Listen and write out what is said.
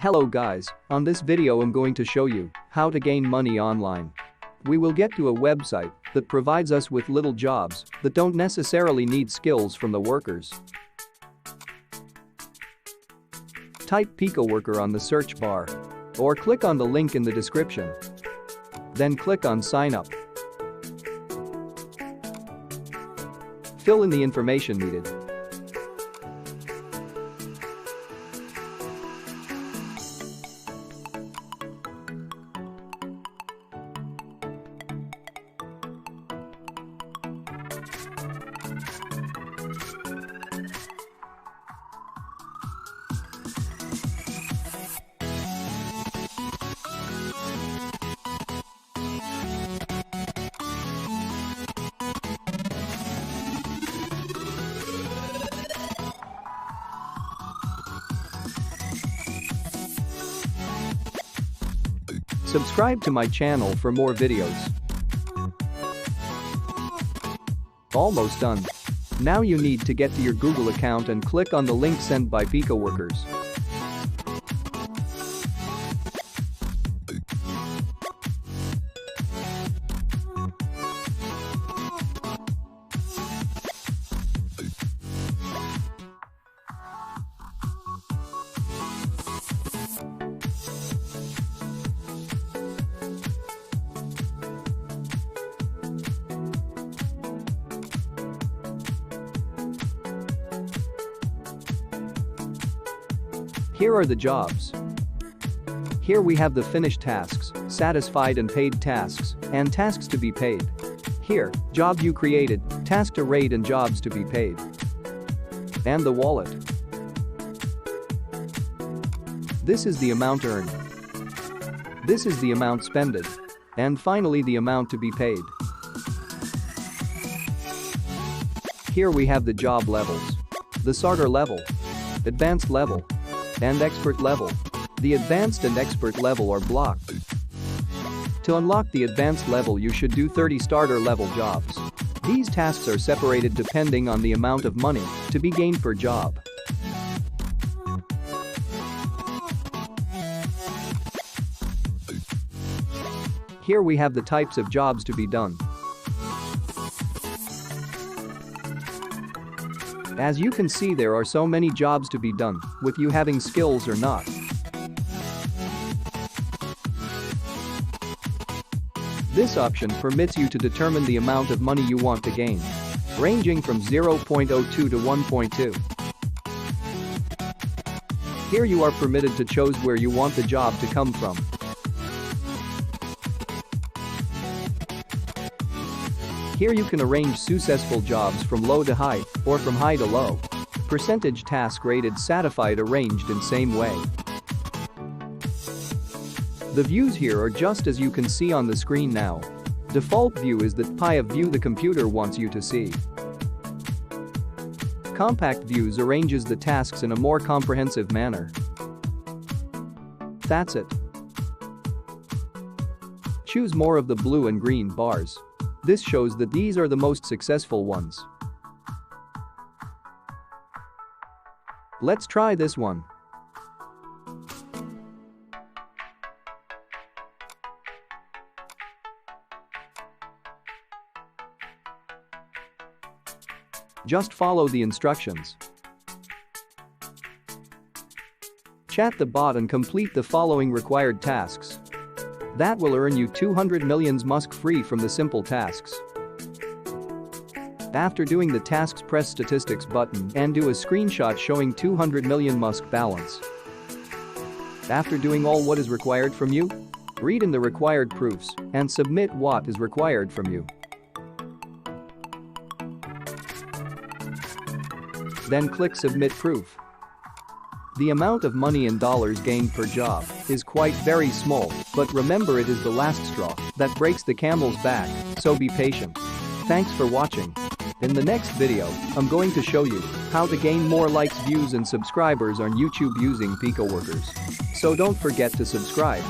Hello guys, on this video I'm going to show you how to gain money online. We will get to a website that provides us with little jobs that don't necessarily need skills from the workers. Type picoworker on the search bar or click on the link in the description. Then click on sign up. Fill in the information needed. Subscribe to my channel for more videos. Almost done. Now you need to get to your Google account and click on the link sent by picoworkers. Here are the jobs. Here we have the finished tasks, satisfied and paid tasks, and tasks to be paid. Here, job you created, task to rate and jobs to be paid. And the wallet. This is the amount earned. This is the amount spended. And finally the amount to be paid. Here we have the job levels. The starter level, advanced level, and expert level. The advanced and expert level are blocked. To unlock the advanced level you should do 30 starter level jobs. These tasks are separated depending on the amount of money to be gained per job. Here we have the types of jobs to be done. As you can see, there are so many jobs to be done, with you having skills or not. This option permits you to determine the amount of money you want to gain, ranging from 0.02 to 1.2. Here you are permitted to choose where you want the job to come from. Here you can arrange successful jobs from low to high or from high to low. Percentage task rated satisfied arranged in same way. The views here are just as you can see on the screen now. Default view is the pie of view the computer wants you to see. Compact views arranges the tasks in a more comprehensive manner. That's it. Choose more of the blue and green bars. This shows that these are the most successful ones. Let's try this one. Just follow the instructions. Chat the bot and complete the following required tasks. That will earn you 200 million musk free from the simple tasks. After doing the tasks, press statistics button and do a screenshot showing 200 million musk balance. After doing all what is required from you, read in the required proofs and submit what is required from you. Then click submit proof. The amount of money in dollars gained per job is quite very small, but remember it is the last straw that breaks the camel's back, so be patient. Thanks for watching. In the next video, I'm going to show you how to gain more likes, views and subscribers on YouTube using picoworkers. So don't forget to subscribe.